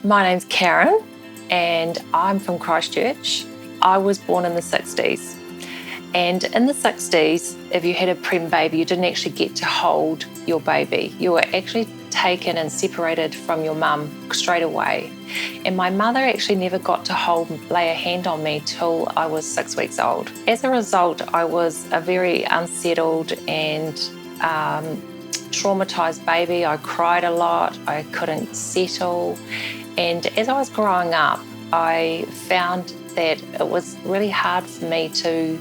My name's Karen and I'm from Christchurch. I was born in the 60s. And in the 60s, if you had a prem baby, you didn't actually get to hold your baby. You were actually taken and separated from your mum straight away. And my mother actually never got to lay a hand on me till I was 6 weeks old. As a result, I was a very unsettled and traumatised baby. I cried a lot, I couldn't settle. And as I was growing up, I found that it was really hard for me to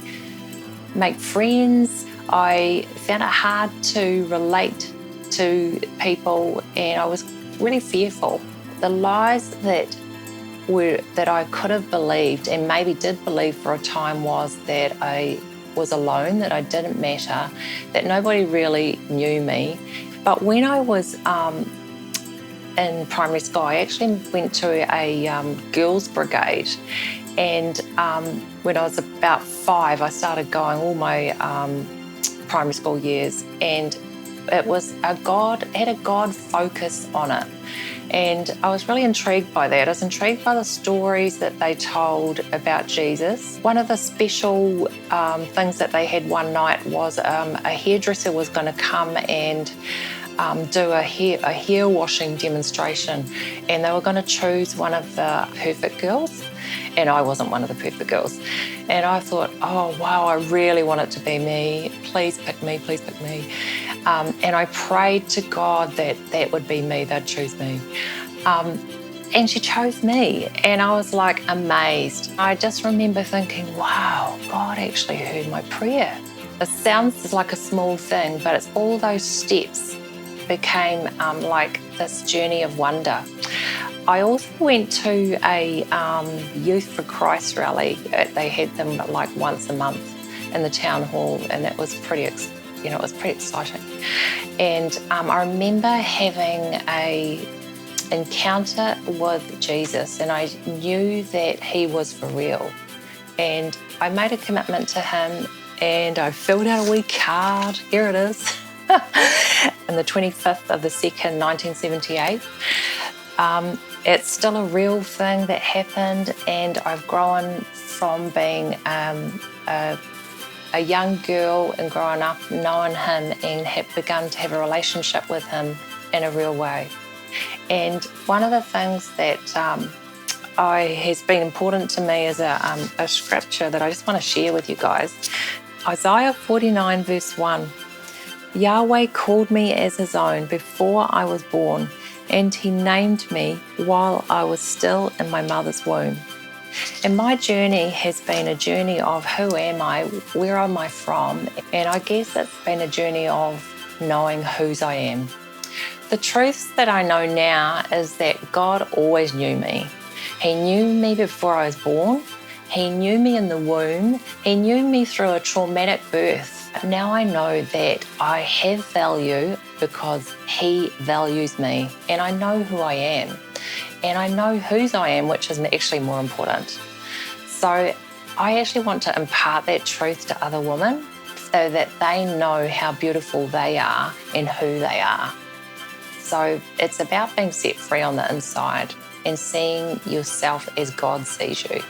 make friends. I found it hard to relate to people, and I was really fearful. The lies that I could have believed and maybe did believe for a time was that I was alone, that I didn't matter, that nobody really knew me. But when I was in primary school, I actually went to a girls' brigade. And when I was about 5, I started going all my primary school years, and it was had a God focus on it. And I was really intrigued by that. I was intrigued by the stories that they told about Jesus. One of the special things that they had one night was a hairdresser was going to come and do a hair washing demonstration, and they were going to choose one of the perfect girls, and I wasn't one of the perfect girls. And I thought, oh wow, I really want it to be me. Please pick me, please pick me. And I prayed to God that that would be me, they'd choose me. And she chose me, and I was like amazed. I just remember thinking, wow, God actually heard my prayer. It sounds like a small thing, but it's all those steps became like this journey of wonder. I also went to a Youth for Christ rally. They had them like once a month in the town hall, and that was pretty exciting. And I remember having a encounter with Jesus, and I knew that he was for real. And I made a commitment to him, and I filled out a wee card. Here it is. On the 25th of the 2nd, 1978. It's still a real thing that happened, and I've grown from being a young girl and growing up knowing him and have begun to have a relationship with him in a real way. And one of the things that has been important to me is a scripture that I just want to share with you guys. Isaiah 49 verse 1. Yahweh called me as his own before I was born, and he named me while I was still in my mother's womb. And my journey has been a journey of who am I, where am I from, and I guess it's been a journey of knowing whose I am. The truth that I know now is that God always knew me. He knew me before I was born. He knew me in the womb. He knew me through a traumatic birth. Now I know that I have value because he values me, and I know who I am, and I know whose I am, which is actually more important. So I actually want to impart that truth to other women so that they know how beautiful they are and who they are. So it's about being set free on the inside and seeing yourself as God sees you.